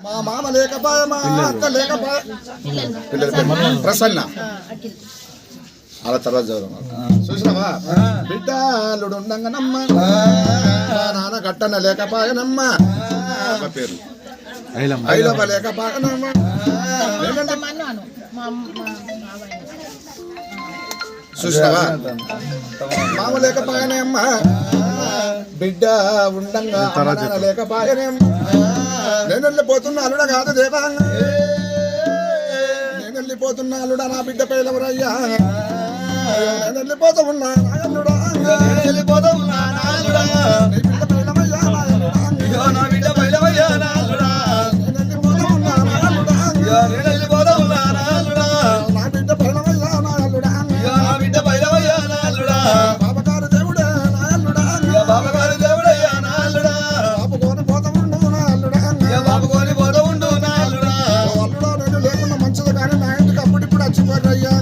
మా మామ లేకపోయా మా అక్క లేకపోయా ప్రసన్న అలా తర్వాత చదువు చూసినావా బిడ్డలుడు ఉండంగానమ్మ మా నాన్న గట్టన లేకపోయానమ్మ ఒక పేరు ఐలవ లేకపోయానమ్మ చూసినావా మామ లేకపోయానే అమ్మ బిడ్డ ఉండంగా లేకపోయానే నేను వెళ్ళిపోతున్నా అల్లుడ కాదు దేవాంగ నేను వెళ్ళిపోతున్నా అల్లుడ నా బిడ్డ పేలవరయ్యా నేను వెళ్ళిపోతూ ఉన్నా అల్లుడా వెళ్ళిపోతూ ఉన్నా నీ బిడ్డ పేలవయ్యా నా బిడ్డ పేలవయ్యా నేను వెళ్ళిపోతూ ఉన్నా అల్లుడా నేను వెళ్ళిపోతూ ఉన్నా అల్లుడా నా బిడ్డ పేలవయ్యా నా బిడ్డ పేలవయ్యా నా అల్లుడా బాబగారు దేవుడే నా అల్లుడా బాబగారు దేవుడయ్యా నా అల్లుడా బాబు కోని పోతూ ఉండు నా అల్లుడా బాబు కోని పోతూ ఉండు నా అల్లుడా అల్లుడా నేను లేకుండా మంచిది కానీ నా ఇంటికి అప్పుడు వచ్చిపోరయ్యా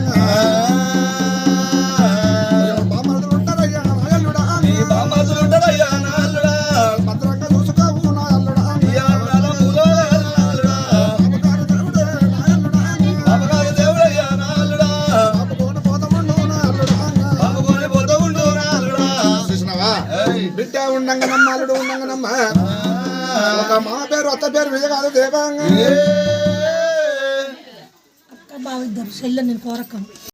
బిడ్డ ఉండంగనమ్మ అల్లుడు ఉండంగనమ్మ ఒక మా పేరు అత్త పేరు విజయ కాదు దేవాంగ అక్క బావ ఇద్దరు చెల్లె నేను కోరకం